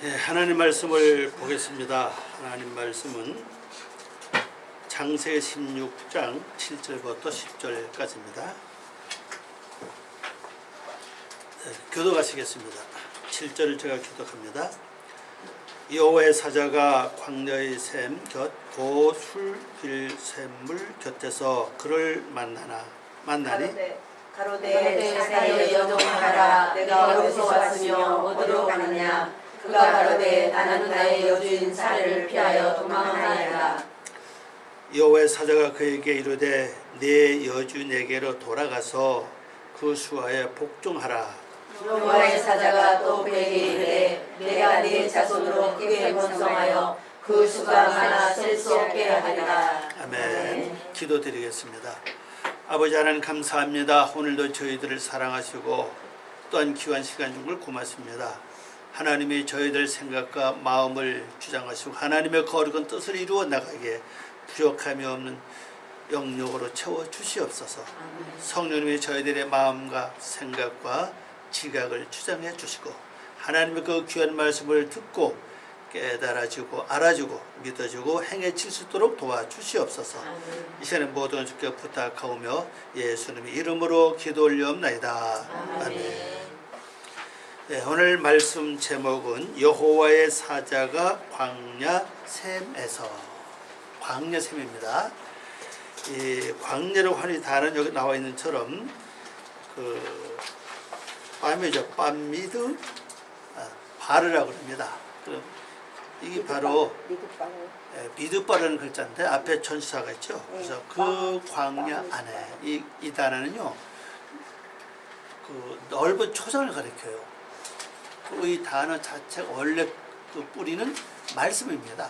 하나님 말씀을 보겠습니다. 하나님 말씀은 창세기 16장 7절부터 10절까지입니다. 교독하시겠습니다. 7절을 제가 교독합니다. 여호와의 사자가 광야의 샘 곁 고술길 샘물 곁에서 그를 만나니 가로되 사사여 여종하라 내가 어디서 왔으며 어디로 가느냐. 그가 가로되 나는 나의 여주인 사례를 피하여 도망하나이다. 여호와의 사자가 그에게 이르되 네 여주인에게로 돌아가서 그 수하에 복종하라. 여호와의 사자가 또 그에게 이르되 내가 네 자손으로 크게 번성하여 그 수가 많아 셀 수 없게 하리라. 아멘. 기도드리겠습니다. 아버지 하나님 감사합니다. 오늘도 저희들을 사랑하시고 또한 귀한 시간 준 걸 고맙습니다. 하나님이 저희들 생각과 마음을 주장하시고 하나님의 거룩한 뜻을 이루어 나가게 부족함이 없는 영역으로 채워 주시옵소서. 성령님이 저희들의 마음과 생각과 지각을 주장해 주시고 하나님의 그 귀한 말씀을 듣고 깨달아지고 알아주고 믿어주고 행해질 수 있도록 도와주시옵소서. 이 시간에 모든 주께 부탁하오며 예수님의 이름으로 기도 올리옵나이다. 아멘. 오늘 말씀 제목은 여호와의 사자가 광야 샘에서, 광야 샘입니다. 이 광야라고 하는 단어는 여기 나와 있는 처럼 그 빰이죠. 빰미드 바르라고 합니다. 이게 바로 미드바라는 글자인데 앞에 천사가 있죠. 그래서 그 광야 안에 이 단어는요, 그 넓은 초장을 가리켜요. 이 단어 자체가 원래 그 뿌리는 말씀입니다.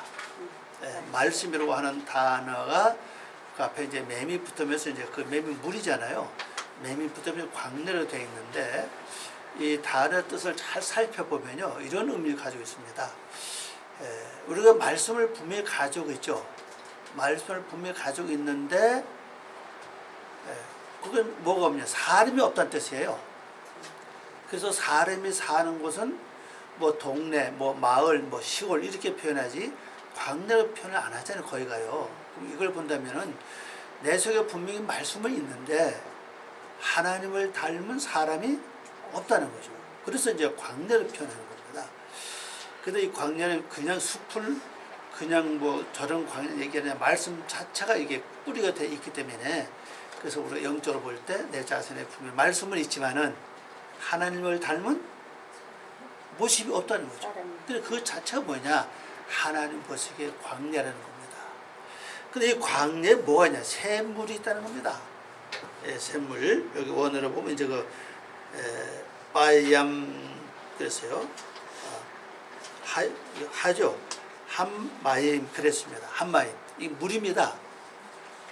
말씀이라고 하는 단어가 그 앞에 이제 맴이 붙으면서 이제 그 맴이 물이잖아요. 맴이 붙으면 광야로 되어 있는데 이 단어 뜻을 잘 살펴보면요, 이런 의미를 가지고 있습니다. 우리가 말씀을 분명히 가지고 있죠. 말씀을 분명히 가지고 있는데 그건 뭐가 없냐? 사람이 없다는 뜻이에요. 그래서 사람이 사는 곳은 뭐 동네, 뭐 마을, 뭐 시골 이렇게 표현하지 광야로 표현을 안 하잖아요. 거기 가요. 그럼 이걸 본다면은 내 속에 분명히 말씀은 있는데 하나님을 닮은 사람이 없다는 거죠. 그래서 이제 광야를 표현하는 겁니다. 근데 이 광야는 그냥 숲을 그냥 뭐 저런 광야 얘기하는 말씀 자체가 이게 뿌리가 돼 있기 때문에, 그래서 우리가 영적으로 볼 때 내 자신의 품에 말씀은 있지만은 하나님을 닮은 모습이 없다는 거죠. 근데 그 자체가 뭐냐? 하나님 보시기에 광야라는 겁니다. 근데 이 광야에 뭐가 있냐? 샘물이 있다는 겁니다. 샘물. 여기 원어로 보면 이제 그 빠이암 그랬어요. 하죠. 한마임 그랬습니다. 한마임. 이 물입니다.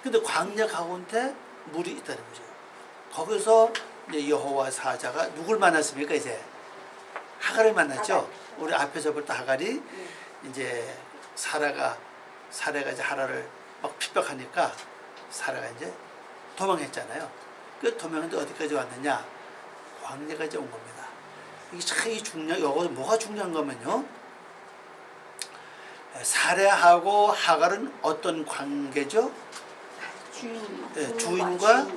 근데 광야 가운데 물이 있다는 거죠. 거기서 이제 여호와 사자가 누굴 만났습니까? 이제 하갈을 만났죠. 우리 앞에서 볼 때 하갈이 이제 사라가 이제 하라를 막 핍박하니까 사라가 이제 도망했잖아요. 그 도망했는데 어디까지 왔느냐? 광야까지 온 겁니다. 이게 참 중요한, 여기서 뭐가 중요한 거면요, 사레하고 하갈은 어떤 관계죠? 주인과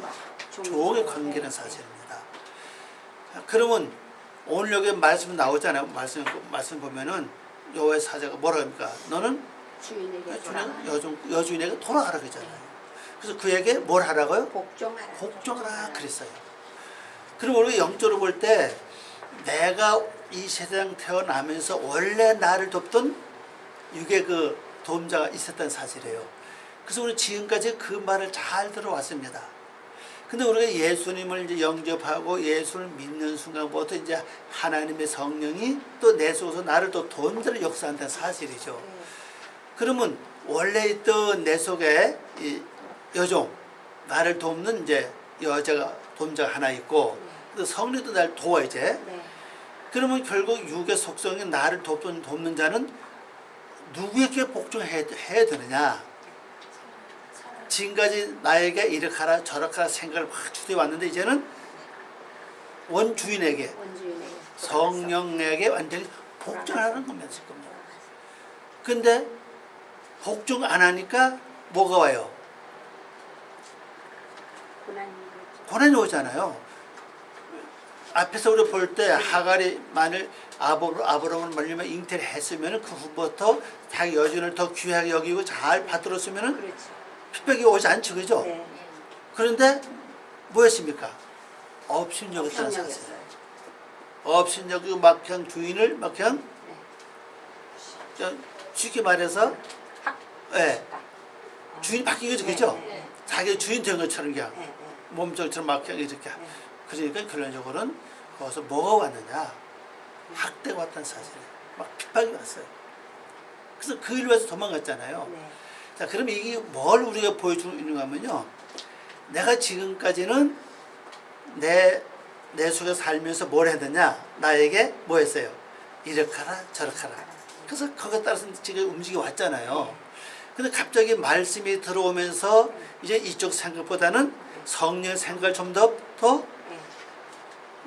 종의 관계는 사실입니다. 그러면 오늘 여기 말씀 나오잖아요. 말씀 보면은 여호와의 사자가 뭐라 합니까? 너는 여주인에게 돌아가라 그러잖아요. 그래서 그에게 뭘 하라고요? 복종하라 그랬어요. 그럼 우리가 영적으로 볼 때 내가 이 세상 태어나면서 원래 나를 돕던 육의 그 도움자가 있었던 사실이에요. 그래서 우리 지금까지 그 말을 잘 들어왔습니다. 근데 우리가 예수님을 이제 영접하고 예수를 믿는 순간부터 이제 하나님의 성령이 또 내 속에서 나를 또 도움자로 역사한다는 사실이죠. 그러면 원래 있던 내 속에 이 여종, 나를 돕는 이제 여자가 도움자가 하나 있고, 또 성령도 나를 도와 이제. 그러면 결국 육의 속성인 나를 돕는 자는 누구에게 복종해야 되느냐? 지금까지 나에게 이렇게 하라 저렇게 하라 생각을 확 주되어 왔는데 이제는 원주인에게 성령에게 완전히 복종하는 겁니다 지금. 근데 복종 안 하니까 뭐가 와요? 고난이 오잖아요. 앞에서 우리 볼 때 하갈이 만일 아브라함을 말리면 잉태를 했으면 그 후부터 자기 여준을 더 귀하게 여기고 잘 받들었으면 그렇죠. 핍박이 오지 않죠, 그죠? 네. 그런데 뭐였습니까? 업신여겼다는 사실. 성령이었어요. 업신여기고 막 그냥 주인을 막 그냥 쉽게 말해서 예, 주인이 바뀐 거죠, 그죠? 네. 자기 주인 된 것처럼 그냥 네. 네. 몸종처럼 막 그냥 이렇게. 네. 그러니까 결론적으로는 거기서 뭐가 왔느냐? 학대가 왔다는 사실이에요. 막 핍박이 왔어요. 그래서 그 일로 해서 도망갔잖아요. 네. 자, 그러면 이게 뭘 우리가 보여주는 거냐면요. 내가 지금까지는 내 속에 살면서 뭘 했느냐? 나에게 뭐 했어요? 이렇게 하라, 저렇게 하라. 그래서 거기에 따라서 지금 움직여 왔잖아요. 근데 갑자기 말씀이 들어오면서 이제 이쪽 생각보다는 성령의 생각을 좀 더 네.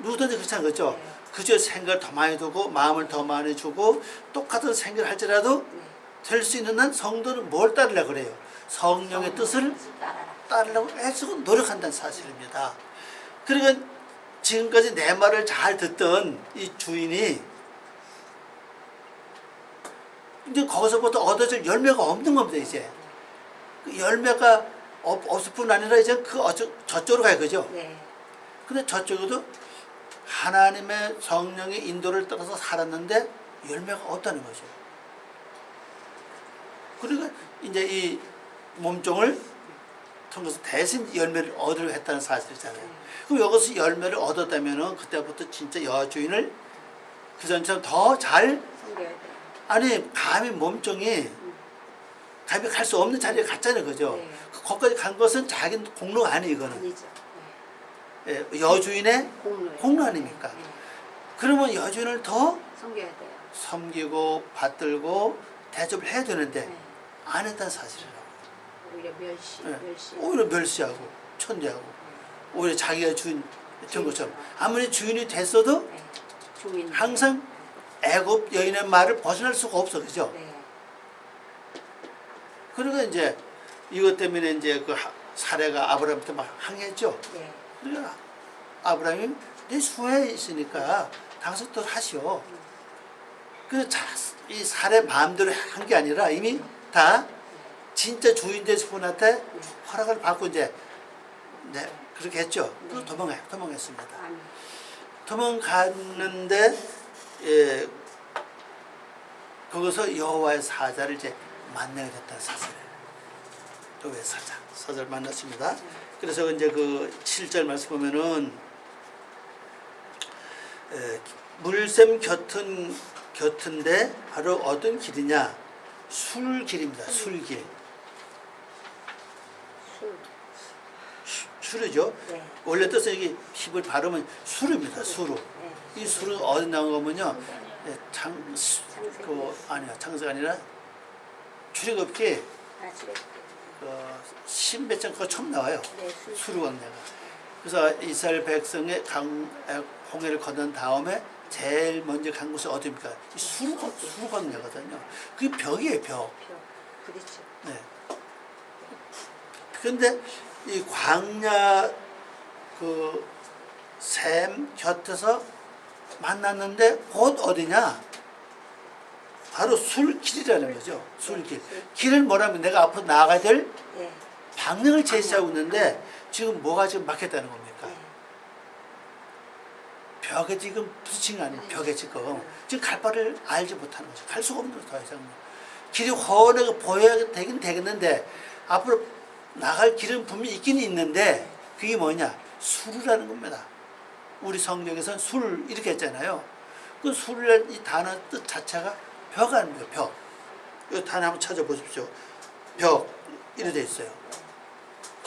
누구든지 그렇지 않겠죠? 네. 그저 생각을 더 많이 두고 마음을 더 많이 주고 똑같은 생각을 할지라도 네. 될 수 있는 한 성도는 뭘 따르려고 그래요? 성령의 뜻을 따르려고 애쓰고 노력한다는 사실입니다. 그러니까 지금까지 내 말을 잘 듣던 이 주인이 이제 거기서부터 얻어질 열매가 없는 겁니다. 이제 그 열매가 없을 뿐 아니라 이제 저쪽으로 가요, 그죠? 네. 근데 저쪽에도 하나님의 성령의 인도를 따라서 살았는데 열매가 없다는 거죠. 그러니까 이제 이 몸종을 통해서 대신 열매를 얻으려 했다는 사실이잖아요. 그럼 여기서 열매를 얻었다면은 그때부터 진짜 여주인을 그 전처럼 더 잘, 섬겨야 돼요. 아니 감히 몸종이 감히 갈 수 없는 자리에 갔잖아요, 그죠? 네. 거기까지 간 것은 자기 공로가 아니에요, 이거는. 아니죠. 예, 여주인의 공로예요. 공로 아닙니까? 네. 그러면 여주인을 더 섬겨야 돼요. 섬기고 받들고 대접을 해야 되는데 네. 안 했다는 사실이라고. 오히려 멸시. 예. 오히려 멸시하고 천대하고 오히려 자기가 주인 된 것처럼 아무리 주인이 됐어도 네. 주인. 항상 애굽 여인의 말을 벗어날 수가 없어, 그죠? 네. 그러니까 이제 이것 때문에 이제 그 사례가 아브라함한테 막 항의했죠. 네. 그러니까 아브라함이 내 수하에 있으니까 당신 또 하시오. 이 사례 마음대로 한 게 아니라 이미 다 진짜 주인 되신 분한테 허락을 받고 이제 네, 그렇게 했죠. 그래서 도망했습니다. 아니. 도망갔는데 예, 거기서 여호와의 사자를 이제 만나게 됐다는 사실이에요. 여호와의 사자를 만났습니다. 그래서 이제 그 7절 말씀 보면은 물샘 곁은데 바로 어떤 길이냐? 술길입니다. 술길. 술이죠. 네. 원래 뜻은 여기 힙을 발음은 수루입니다. 수루. 네. 이 수루 어디 나온 거면요? 창세가 아니라 출애굽기 아, 집에. 신배짱 거 처음 나와요. 네. 수루광야가. 그래서 이스라엘 백성의 홍해를 건넌 다음에 제일 먼저 간 곳이 어디입니까? 이 수루광야거든요. 그게 벽이에요, 벽. 부딪혀. 네. 그런데 이 광야 샘 곁에서 만났는데 곧 어디냐? 바로 술길이라는 거죠. 술길. 길을 뭐라면 내가 앞으로 나아가야 될 네. 방향을 제시하고 있는데 지금 뭐가 지금 막혔다는 겁니까? 네. 벽에 지금 부딪힌 거 아니에요. 벽에 지금 갈 바를 알지 못하는 거죠. 갈 수가 없는 거죠. 더 이상. 길이 훤하게 보여야 되긴 되겠는데 앞으로 나갈 길은 분명히 있긴 있는데 그게 뭐냐? 술이라는 겁니다. 우리 성경에서는 술 이렇게 했잖아요. 그 술이라는 이 단어 뜻 자체가 벽 아닙니까? 벽. 이 단어 한번 찾아보십시오. 벽 이렇게 돼 있어요.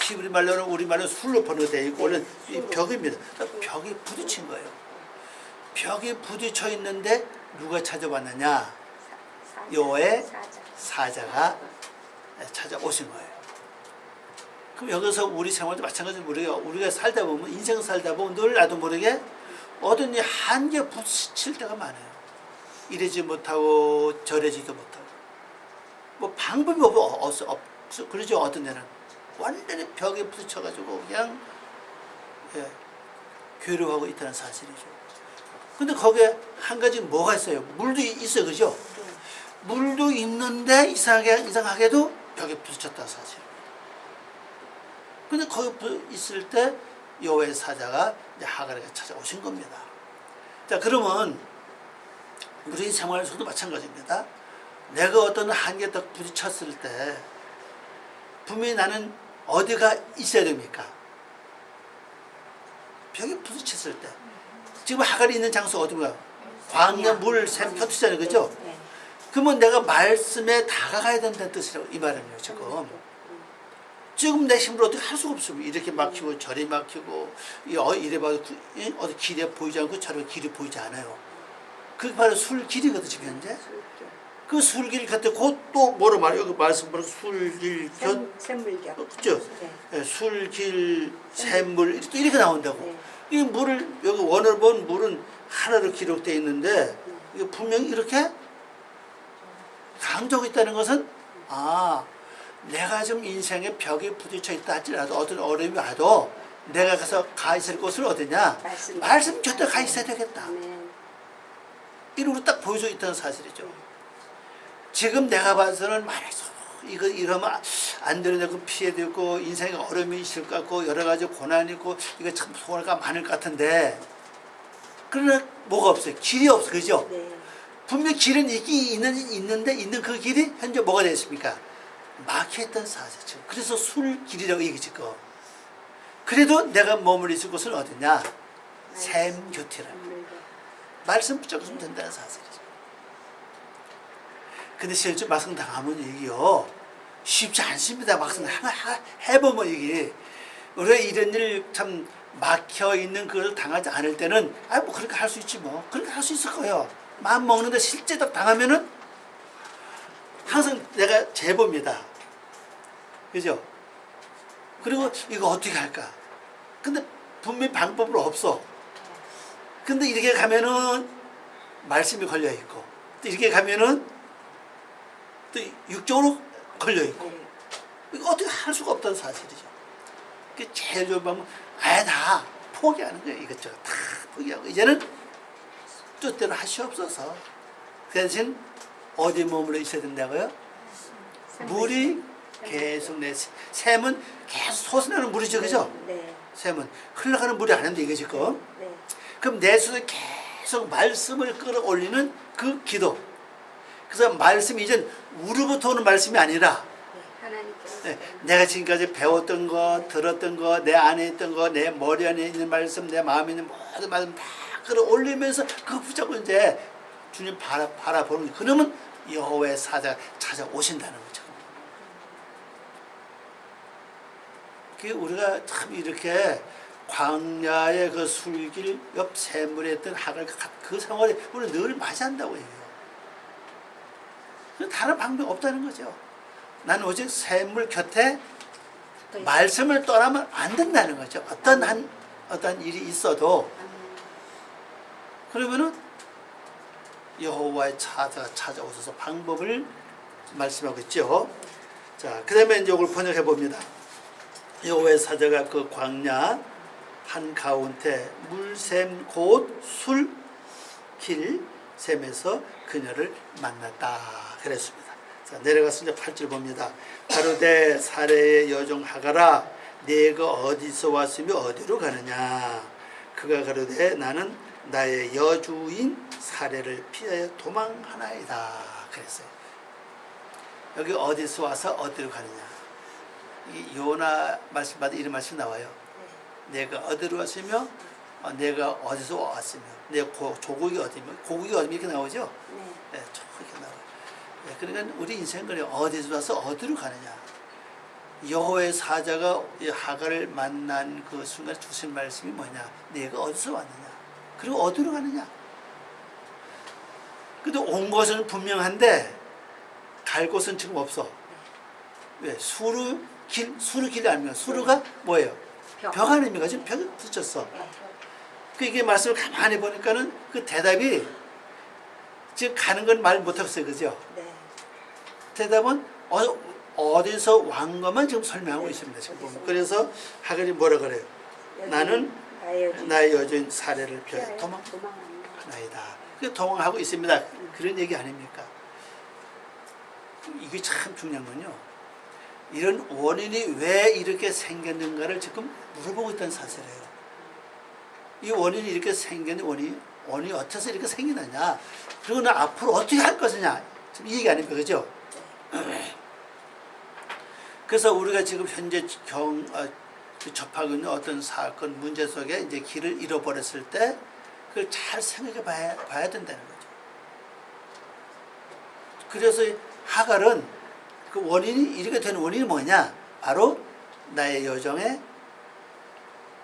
히브리 말로는 우리 말로 술로 번역되어 있고 원래 이 벽입니다. 벽이 부딪힌 거예요. 벽이 부딪혀 있는데 누가 찾아왔느냐? 여호와의 사자가 찾아오신 거예요. 그럼 여기서 우리 생활도 마찬가지로 우리가 살다 보면 인생 살다 보면 늘 나도 모르게 어떤 한계 부딪힐 때가 많아요. 이러지 못하고 저러지도 못하고 뭐 방법이 없어. 그러죠. 어떤 데는 완전히 벽에 부딪혀가지고 그냥 괴로워하고 있다는 사실이죠. 근데 거기에 한 가지 뭐가 있어요? 물도 있어요. 그죠? 물도 있는데 이상하게도 벽에 부딪혔다는 사실. 근데 거기 있을 때 여호와의 사자가 이제 하갈에게 찾아오신 겁니다. 자, 그러면 우리 생활에서도 마찬가지입니다. 내가 어떤 한계에 딱 부딪혔을 때 분명히 나는 어디가 있어야 됩니까? 벽에 부딪혔을 때. 지금 하갈이 있는 장소가 어딘가요? 광야, 물, 샘, 표투잖아요. 그죠? 그러면 내가 말씀에 다가가야 된다는 뜻이라고 이 말이에요. 지금 내 힘으로 어떻게 할 수가 없어요. 이렇게 막히고 저리 막히고 이래 봐도 어디 길이 보이지 않고 저리 길이 보이지 않아요. 그게 바로 술길이거든 지금 현재. 그 술길 같은 그것도 뭐로 말해요? 그 말씀 보면 술길 샘물경. 그죠? 네. 술길 샘물 이렇게 나온다고. 네. 이 물을 여기 원을 본 물은 하나로 기록되어 있는데 이게 분명히 이렇게 강조하고 있다는 것은 내가 좀 인생의 벽에 부딪혀 있다 할지라도 어떤 어려움이 와도 내가 가서 가 있을 곳은 어디냐? 말씀 곁에 가 있어야 되겠다. 이렇게 딱 보여져 있다는 사실이죠. 지금 내가 봐서는 말해서 이거 이러면 안 되는데 그 피해도 있고 인생에 어려움이 있을 것 같고 여러 가지 고난이 있고 이거 참 소홀가 많을 것 같은데 그러나 뭐가 없어요. 길이 없어. 그죠? 분명 길은 있는데 있는 그 길이 현재 뭐가 되었습니까? 막혀있던 사실이죠. 그래서 술길이라고 얘기지. 그래도 내가 머물러 있을 곳은 어디냐? 샘 곁이라. 말씀 붙잡으면 된다는 사실이죠. 근데 실제 막상 당하면 이게요 쉽지 않습니다. 막상 해보면 이게 우리가 이런 일 참 막혀 있는 그걸 당하지 않을 때는 뭐 그렇게 할 수 있지 뭐 그렇게 할 수 있을 거예요. 마음 먹는데 실제 딱 당하면은 항상 내가 제보입니다. 그죠? 그리고 이거 어떻게 할까? 근데 분명히 방법은 없어. 근데 이렇게 가면은 말씀이 걸려 있고 또 이렇게 가면은 또 육적으로 걸려 있고 이거 어떻게 할 수가 없다는 사실이죠. 그 제일 좋은 방법은 다 포기하는 거예요. 이것저것 다 포기하고 이제는 뜻대로 하시옵소서. 그 대신 어디 머물러 있어야 된다고요? 물이 계속 샘은 계속 솟아나는 물이죠. 그죠? 샘은 흘러가는 물이 아닌데 이게 지금 그럼 내 속에 계속 말씀을 끌어올리는 그 기도. 그래서 말씀이 이젠 우리부터 오는 말씀이 아니라 내가 지금까지 배웠던 거, 들었던 거, 내 안에 있던 거, 내 머리 안에 있는 말씀, 내 마음에 있는 모든 말씀 다 끌어올리면서 그거 붙잡고 이제 주님 바라보는 거예요. 그러면 여호와의 사자가 찾아오신다는 거죠. 우리가 참 이렇게 광야의 그 술길 옆 샘물에 있던 하갈 그 상황을 우리는 늘 맞이한다고 해요. 다른 방법이 없다는 거죠. 나는 오직 샘물 곁에 말씀을 떠나면 안 된다는 거죠. 어떤 일이 있어도 그러면은 여호와의 사자가 찾아오셔서 방법을 말씀하고 있죠. 자, 그다음에 이제 이걸 번역해 봅니다. 여호와의 사자가 그 광야 한 가운데 물샘 곧 술길 샘에서 그녀를 만났다 그랬습니다. 자, 내려가서 이제 8절 봅니다. 가로되 사레의 여종 하갈아 네가 어디서 왔으며 어디로 가느냐. 그가 가로되 나는 나의 여주인 사레를 피하여 도망하나이다 그랬어요. 여기 어디서 와서 어디로 가느냐. 이 요나 말씀마다 이런 말씀이 나와요. 내가 어디로 왔으며 내가 어디서 왔으며 내 조국이 어디며 고국이 어디며 이렇게 나오죠. 네, 이렇게 나와요. 네, 그러니까 우리 인생은 어디서 와서 어디로 가느냐. 여호와의 사자가 하갈을 만난 그 순간에 주신 말씀이 뭐냐. 내가 어디서 왔느냐. 그리고 어디로 가느냐. 근데 온 것은 분명한데 갈 곳은 지금 없어. 왜? 수르 길이 아니면 수르가 뭐예요? 벽 아닙니까? 지금 벽에 붙였어. 이게 말씀을 가만히 보니까는 그 대답이 지금 가는 건 말 못했어요, 그죠? 네. 대답은 어디서 왕 것만 지금 설명하고 네, 있습니다. 지금 어디서 보면. 그래서 하글이 뭐라 그래요? 나는 나의 여주인 사례를 피하여 도망하나이다. 그 도망하고 있습니다. 그런 얘기 아닙니까? 이게 참 중요한 건요. 이런 원인이 왜 이렇게 생겼는가를 지금 물어보고 있다는 사실이에요. 이 원인이 이렇게 생긴 원인이 어째서 이렇게 생기느냐, 그리고 나 앞으로 어떻게 할 것이냐, 지금 이 얘기 아닙니까, 그죠? 그래서 우리가 지금 현재 접하고 있는 어떤 사건, 문제 속에 이제 길을 잃어버렸을 때 그걸 잘 생각해 봐야 된다는 거죠. 그래서 하갈은 그 원인이 이렇게 되는 원인이 뭐냐? 바로 나의 여정에,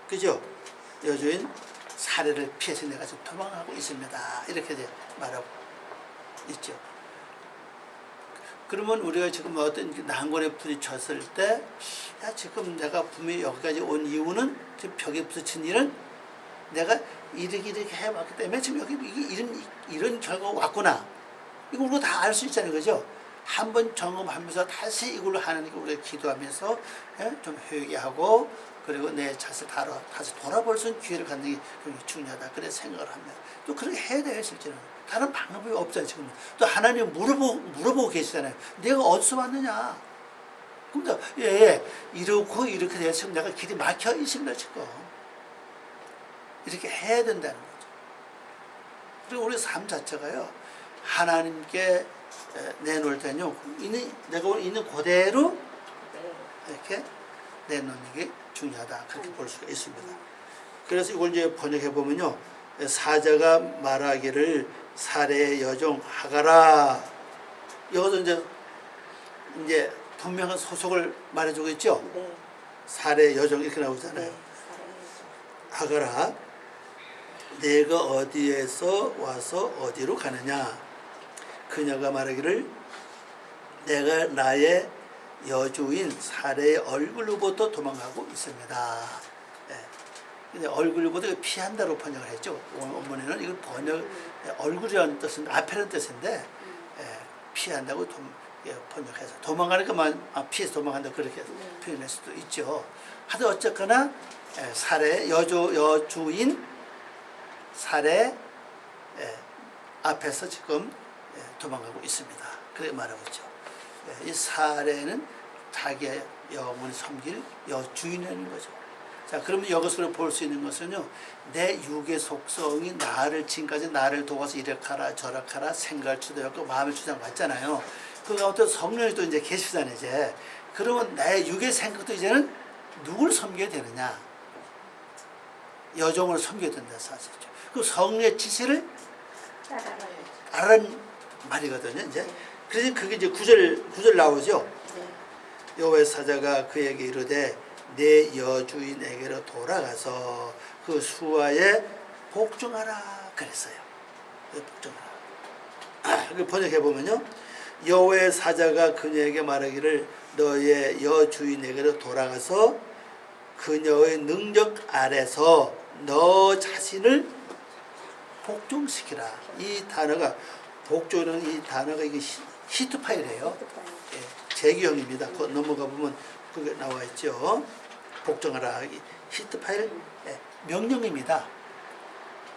그죠? 여주인 사례를 피해서 내가 지금 도망하고 있습니다. 이렇게 이제 말하고 있죠. 그러면 우리가 지금 어떤 난관에 부딪혔을 때, 야, 지금 내가 분명히 여기까지 온 이유는 지금 벽에 부딪힌 일은 내가 이렇게 해왔기 때문에 지금 여기 이런 결과가 왔구나. 이거 우리가 다 알 수 있잖아요, 그죠? 한번 점검하면서 다시 이걸로 하나님께 우리가 기도하면서 좀 회개하고, 그리고 내 자신을 다시 돌아볼 수 있는 기회를 갖는 게 굉장히 중요하다. 그래 생각을 합니다. 또 그렇게 해야 돼요, 실제로는. 다른 방법이 없잖아요, 지금. 또 하나님 물어보고 계시잖아요. 내가 어디서 왔느냐? 그럼 이렇게 돼서 지금 내가 길이 막혀 있습니다, 지금. 이렇게 해야 된다는 거죠. 그리고 우리 삶 자체가요, 하나님께 내놓을 때는요, 내가 오늘 있는 그대로 이렇게 내놓는 게 중요하다. 그렇게 볼 수가 있습니다. 그래서 이걸 이제 번역해 보면요, 사자가 말하기를 사례의 여종 하가라. 여기서 이제 분명한 소속을 말해주고 있죠. 네. 사례의 여종 이렇게 나오잖아요. 네. 하가라, 내가 어디에서 와서 어디로 가느냐? 그녀가 말하기를 내가 나의 여주인 사례의 얼굴로부터 도망가고 있습니다. 근데 얼굴로부터 피한다로 번역을 했죠. 원문에는 이걸 얼굴이라는 뜻인데, 앞에는 뜻인데, 피한다고 번역해서 도망가는 것만 피해서 도망간다 그렇게 표현할 수도 있죠. 하여튼 어쨌거나 사례 여주인 사례 앞에서 지금 도망가고 있습니다. 그렇게 말하고 있죠. 이 사례는 자기의 영혼을 섬길 여주인이라는 거죠. 자, 그러면 여기서 볼 수 있는 것은요, 내 육의 속성이 나를 지금까지 나를 도와서 이렇게하라 저렇게하라 생각을 주도했고 마음을 주장받잖아요. 그 가운데 성령이 또 이제 계시잖아요, 이제. 그러면 내 육의 생각도 이제는 누굴 섬겨야 되느냐? 여종을 섬겨야 된다 사실이죠. 그 성령의 지시를 따르는 말이거든요, 이제. 그래서 그게 이제 구절 나오죠. 여호와의 사자가 그에게 이르되 내 여주인에게로 돌아가서 그 수하에 복종하라 그랬어요. 복종하라. 번역해 보면요, 여호와의 사자가 그녀에게 말하기를 너의 여주인에게로 돌아가서 그녀의 능력 아래서 너 자신을 복종시키라. 이 단어가 복종이라는 이 단어가 이게 히트 파일이에요. 재규형입니다. 넘어가 보면 그게 나와 있죠. 복종하라. 히트 파일 명령입니다.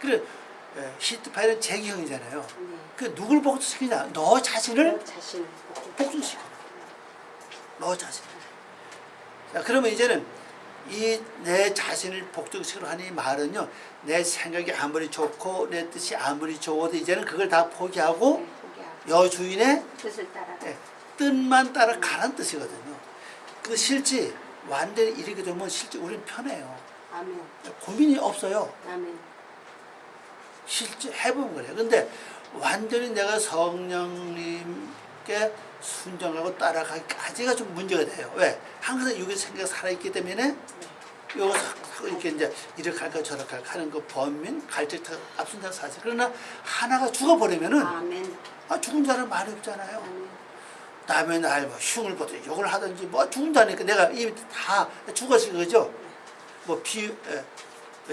그래 히트 파일은 재규형이잖아요. 그 누굴 복종시키냐? 너 자신을 복종시켜. 너 자신. 자, 그러면 이제는 이 내 자신을 복종시키려 하는 이 말은요, 내 생각이 아무리 좋고 내 뜻이 아무리 좋아도 이제는 그걸 다 포기하고 여주인의 뜻만 따라 가란 뜻이거든요. 그 실제 완전히 이렇게 되면 실제 우리는 편해요. 아멘. 고민이 없어요. 아멘. 실제 해보면 그래요. 근데 완전히 내가 성령님께 순종하고 따라가기까지가 좀 문제가 돼요. 왜? 항상 육의 생각이 살아있기 때문에 여기서 이렇게 이제 이렇게 할까 저렇게 할까 하는 그 범민 갈증 앞선다 사실. 그러나 하나가 죽어버리면은 아멘. 죽은 자는 말이 없잖아요. 아멘. 남의 날 뭐 흉을 보든지 욕을 하든지 뭐 죽은다니까 내가 이미 다 죽었을 거죠. 뭐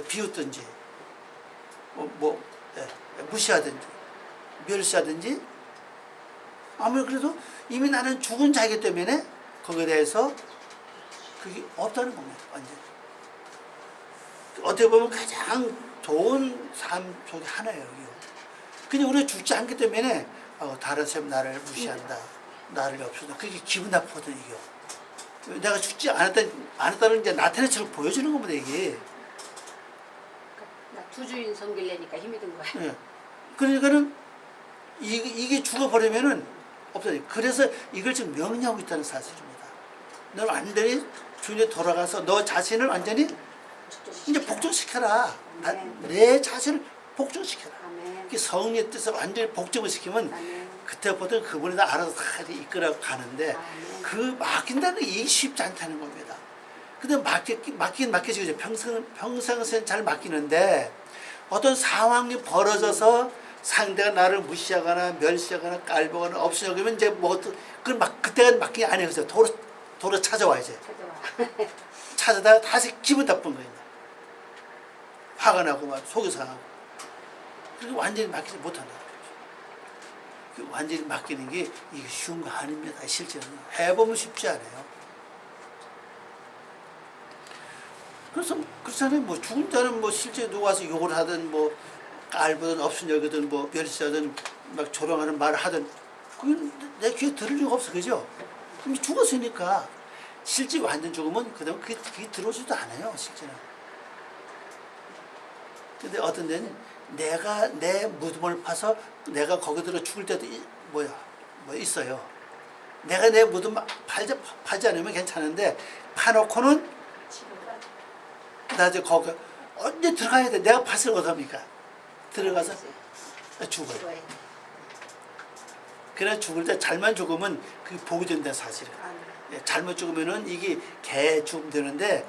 비웃든지 무시하든지 멸시하든지 아무리 그래도 이미 나는 죽은 자이기 때문에 거기에 대해서 그게 없다는 겁니다. 완전히. 어떻게 보면 가장 좋은 삶 속에 하나예요. 이거. 그냥 우리가 죽지 않기 때문에 다른 사람 나를 무시한다. 나를 없애다. 그게 기분 나쁘거든 이게. 내가 죽지 않았다는 이제 나타내처럼 보여주는 겁니다 이게. 나 두주인 섬기려니까 힘이 든 거야. 예. 그러니까는 이게 죽어버리면은 없어요. 그래서 이걸 지금 명령하고 있다는 사실입니다. 너 완전히 주님에 돌아가서 너 자신을 완전히 이제 복종시켜라. 내 자신을 복종시켜라. 아멘. 성령의 뜻을 완전히 복종을 시키면 아멘. 그때부터 그분이 다 알아서 다 이끌어 가는데 아멘. 그 맡긴다는 게 이게 쉽지 않다는 겁니다. 근데 맡기죠. 평상시엔 잘 맡기는데 어떤 상황이 벌어져서 상대가 나를 무시하거나 멸시하거나 깔보거나 없으려고 하면 이제 그때가 맡기기 안 해요. 그래서 도로 찾아와 이제. 찾아와. 찾아다가 다시 기분 나쁜 거예요. 화가 나고 막 속이 상하고. 그리고 완전히 맡기지 못한다. 완전히 맡기는 게 이게 쉬운 거 아닙니다. 실제는 해보면 쉽지 않아요. 그래서 그렇잖아요. 뭐 죽은 자는 뭐 실제 누가 와서 욕을 하든 뭐 깔보든 없은 여기든 뭐 멸시하든 막 조롱하는 말을 하든 그건 내 귀에 들을 리가 없어. 그죠? 이미 죽었으니까 실제 완전 죽으면 그다음 그게 들어오지도 않아요. 실제는. 근데 어떤 데는 내가 내 무덤을 파서 내가 거기 들어 죽을 때도 뭐 있어요. 내가 내 무덤 파지 않으면 괜찮은데 파놓고는 나 이제 거기 언제 들어가야 돼. 내가 팠을 어떡합니까? 들어가서 죽어요. 죽어야 돼. 그래 죽을 때 잘만 죽으면 그게 복이 된다 사실은. 아멘. 예, 잘못 죽으면은 이게 개 죽으면 되는데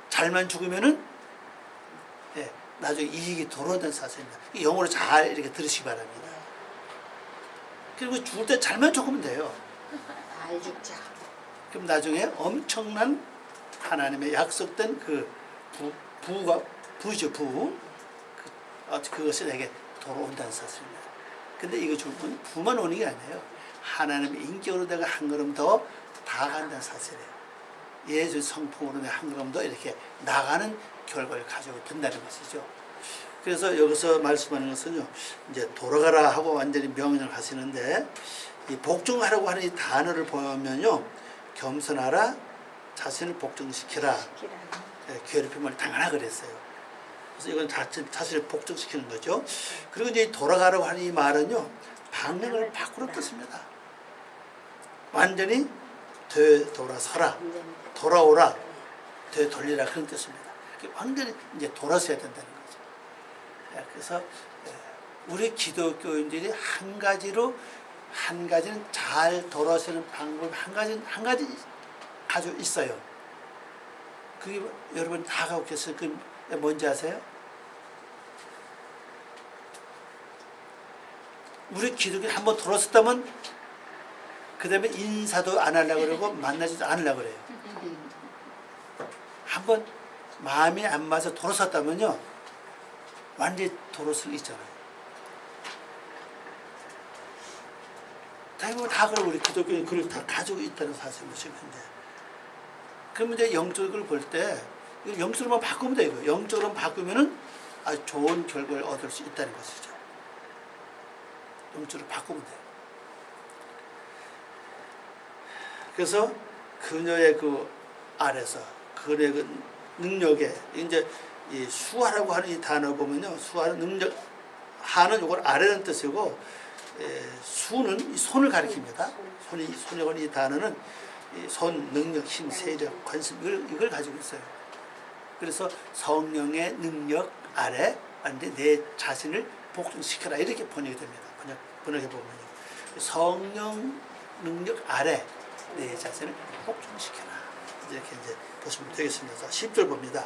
잘만 죽으면은 예, 나중에 이익이 돌아온다는 사실입니다. 영어로 잘 이렇게 들으시기 바랍니다. 그리고 죽을 때 잘만 죽으면 돼요. 잘 죽자. 그럼 나중에 엄청난 하나님의 약속된 부죠. 그것이 내게 돌아온다는 사실입니다. 근데 이거 죽으면 부만 오는 게 아니에요. 하나님의 인격으로 내가 한 걸음 더 다가간다는 사실이에요. 예수 성품으로 내가 한 걸음 더 이렇게 나가는 결과를 가지고 된다는 것이죠. 그래서 여기서 말씀하는 것은요, 이제 돌아가라 하고 완전히 명령을 하시는데, 이 복종하라고 하는 이 단어를 보면요, 겸손하라, 자신을 복종시키라, 괴롭힘을 당하라 그랬어요. 그래서 이건 자신을 복종시키는 거죠. 그리고 이제 돌아가라고 하는 이 말은요, 방향을 바꾸는 뜻입니다. 완전히 되돌아서라, 돌아오라, 되돌리라 그런 뜻입니다. 완전히 이제 돌아서야 된다는 거죠. 그래서 우리 기독교인들이 한 가지는 잘 돌아서는 방법 한 가지 가지고 있어요. 그게 여러분 다 갖고 계세요. 그게 뭔지 아세요? 우리 기독교 한번 돌아섰다면 그 다음에 인사도 안 하려고 그러고 만나지도 않으려고 그래요. 한번 마음이 안 맞아서 돌아섰다면요, 완전히 돌아설 수 있잖아요. 대부분 다 그러고 우리 기독교는 그걸 다 가지고 있다는 사실을 지금 현재. 그러면 이제 영적을 볼 때 영적으로만 바꾸면 돼요. 이거. 영적으로만 바꾸면은 아주 좋은 결과를 얻을 수 있다는 것이죠. 영적으로 바꾸면 돼요. 그래서 그녀의 그 아래서 그녀의 그 능력에 이제 이 수하라고 하는 이 단어 보면요, 수하는 능력, 하는 이걸 아래는 뜻이고, 수는 이 손을 가리킵니다. 손이라고 하는 이 단어는 이 손, 능력, 힘, 세력, 관심 이걸 가지고 있어요. 그래서 성령의 능력 아래 완전히 내 자신을 복종시켜라 이렇게 번역이 됩니다. 번역해 보면요, 성령 능력 아래 내 자신을 복종시켜라 이렇게 이제 보시면 되겠습니다. 10절 봅니다.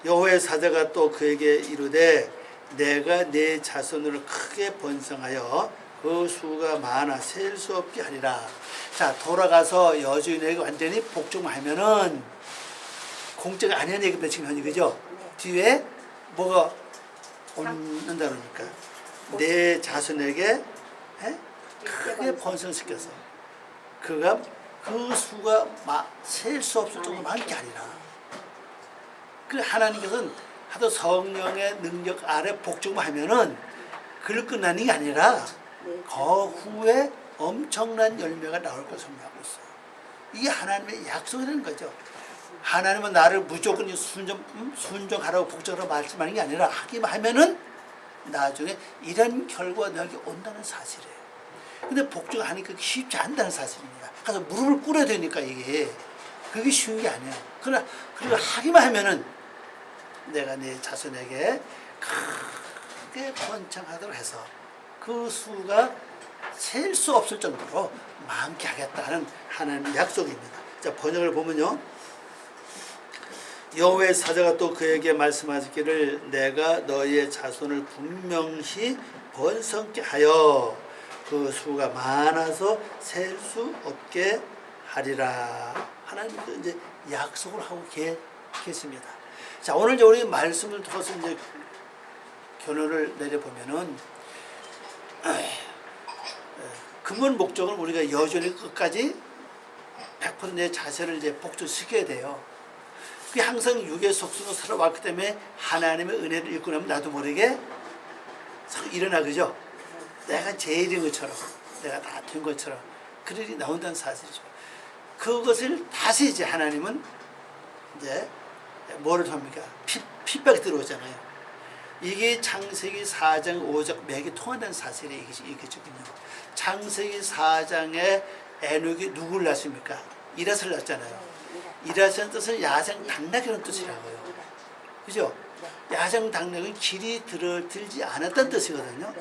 여호와의 사자가 또 그에게 이르되 내가 내 자손을 크게 번성하여 그 수가 많아 셀 수 없게 하리라. 자, 돌아가서 여주인에게 완전히 복종하면은 공짜가 아니라는 얘기입니다. 지금 현재 그죠? 뒤에 뭐가 온다 그러니까 내 자손에게 크게 번성시켜서 그가 그 수가 셀 수 없을 정도로 많게 하리라. 그래 하나님께서는 하도 성령의 능력 아래 복종하면은 그걸 끝나는 게 아니라 그 후에 엄청난 열매가 나올 것을 말하고 있어요. 이게 하나님의 약속이라는 거죠. 하나님은 나를 무조건 순종하라고 복종하라고 말씀하는 게 아니라 하기만 하면은 나중에 이런 결과가 너에게 온다는 사실이에요. 근데 복종하니까 그게 쉽지 않다는 사실입니다. 그래서 무릎을 꿇어야 되니까 이게 그게 쉬운 게 아니에요. 그러나 그걸 하기만 하면은 내가 내 자손에게 크게 번창하도록 해서 그 수가 셀 수 없을 정도로 많게 하겠다는 하나님의 약속입니다. 자, 번역을 보면요. 여호와의 사자가 또 그에게 말씀하시기를 내가 너희의 자손을 분명히 번성케 하여 그 수가 많아서 셀 수 없게 하리라. 하나님도 이제 약속을 하고 계십니다. 자, 오늘 이제 우리 말씀을 통해서 이제 결론을 내려보면은 근본 목적은 우리가 여전히 끝까지 100% 내 자세를 이제 복종시켜야 돼요. 그게 항상 육의 속성으로 살아왔기 때문에 하나님의 은혜를 읽고 나면 나도 모르게 일어나, 그죠? 내가 제일인 것처럼, 내가 다 된 것처럼 그런 일이 나온다는 사실이죠. 그것을 다시 이제 하나님은 이제 뭐를 합니까? 핍박이 들어오잖아요. 이게 창세기 4장 5장 맥이 통한다는 사실이 이게거든요. 창세기 4장에 에녹이 누구를 낳습니까? 이라스를 낳았잖아요. 이라스는 뜻은 야생 당나귀라는 뜻이라고요. 그죠? 야생 당나귀는 길이 들지 않았다는 뜻이거든요.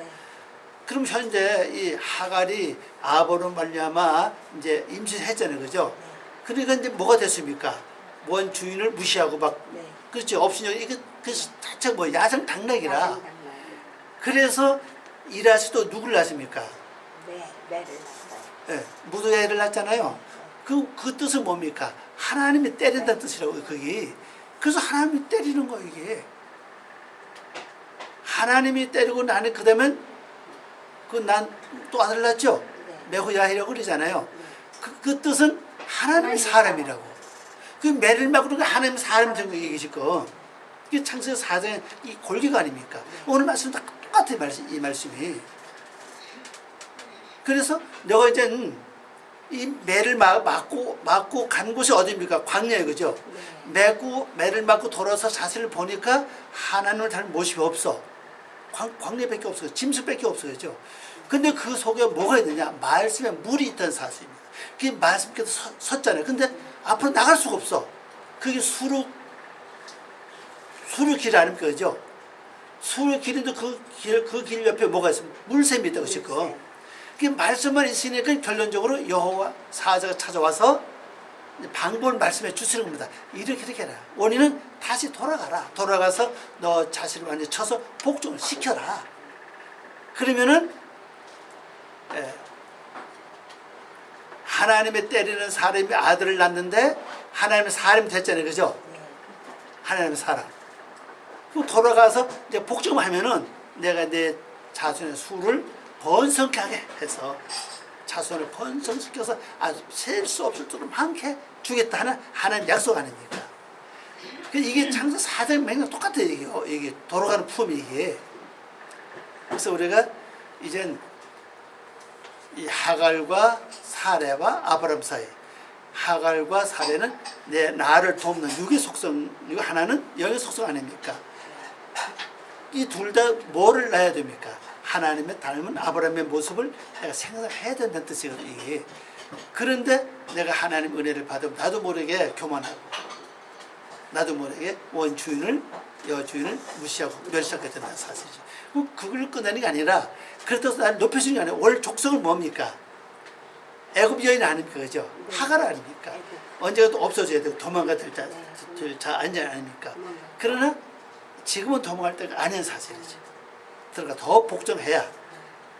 그럼 현재 이 하갈이 아버로 말미암아 이제 임신했잖아요. 그죠? 그러니까 이제 뭐가 됐습니까? 원 주인을 무시하고 막 그렇죠. 업신여기 이게 그 자체가 뭐 야생 당나귀라. 그래서 이라스도 누구를 낳습니까? 매를 낳았어요. 네, 무도애를 낳잖아요. 그 뜻은 뭡니까? 하나님이 때린다는 뜻이라고요. 그게. 그래서 하나님이 때리는 거예요. 이게. 하나님이 때리고 나는 그다음에 난 또 아들 낳았죠. 메후야이라고 그러잖아요. 그 뜻은 하나님의 사람이라고. 그 매를 맞고 그러니까 하나님 사람 된 거 얘기실 거. 이게 창세기 4장의 이 골기가 아닙니까? 오늘 말씀도 똑같아요. 이 말씀이. 그래서 내가 이제 이 매를 맞고 간 곳이 어디입니까? 광야에, 그죠? 매를 맞고 돌아서 자세를 보니까 하나님을 닮은 모습이 없어. 광야밖에 없어요. 짐승밖에 없어요. 그죠? 근데 그 속에 뭐가 있느냐? 말씀에 물이 있다는 사실입니다. 그게 말씀께서 섰잖아요. 근데 앞으로 나갈 수가 없어. 그게 수르 길 아닙니까? 그죠? 수르 길인데 그 길 옆에 뭐가 있습니까? 물샘이 있다고 지금. 그 말씀만 있으니까 결론적으로 여호와 사자가 찾아와서 방법을 말씀해 주시는 겁니다. 이렇게 해라. 원인은 다시 돌아가라. 돌아가서 너 자신을 완전히 쳐서 복종을 시켜라. 그러면은 하나님의 때리는 사람이 아들을 낳는데 하나님의 사람이 됐잖아요. 그죠? 하나님의 사람. 그럼 돌아가서 이제 복종하면은 내가 내 자손의 수를 번성케 하게 해서 자손을 번성시켜서 아주 셀 수 없을 정도로 많게 주겠다는 하나님 약속 아닙니까? 이게 창세기 4장 맥락 똑같아요. 이게 돌아가는 품이 이게. 그래서 우리가 이젠 이 하갈과 사레와 아브람 사이, 하갈과 사레는 나를 돕는 육의 속성이고 하나는 영의 속성 아닙니까? 이 둘 다 뭐를 낳아야 됩니까? 하나님의 닮은 아브라함의 모습을 내가 생각해야 된다는 뜻이거든요. 이게. 그런데 내가 하나님 은혜를 받으면 나도 모르게 교만하고 나도 모르게 원주인을 여주인을 무시하고 멸시하게 된다는 사실이죠. 그걸 끝내는 게 아니라 그렇다고 나를 높여주는 게 아니라 원래 족속은 뭡니까? 애굽 여인 아닙니까? 그죠? 하갈 아닙니까? 언제가 또 없어져야 되고 도망가 될 자 아닙니까? 그러나 지금은 도망갈 때가 아닌 사실이죠. 그러니까 더 복종해야,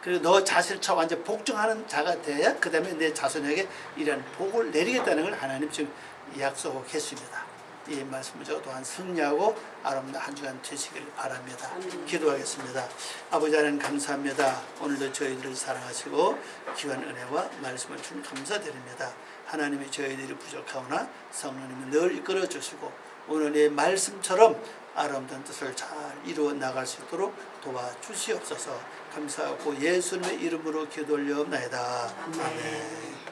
그리고 너 자신을 쳐 완전 복종하는 자가 돼야 그 다음에 내 자손에게 이런 복을 내리겠다는 걸 하나님 지금 약속하고 계십니다. 이 말씀을 저 또한 승리하고 아름다운 한 주간 되시길 바랍니다. 아멘. 기도하겠습니다. 아버지 하나님 감사합니다. 오늘도 저희들을 사랑하시고 귀한 은혜와 말씀을 주님 감사드립니다. 하나님이 저희들이 부족하오나 성령님이 늘 이끌어 주시고 오늘의 말씀처럼 아름다운 뜻을 잘 이루어 나갈 수 있도록 도와주시옵소서. 감사하고 예수님의 이름으로 기도 올려옵나이다. 아멘.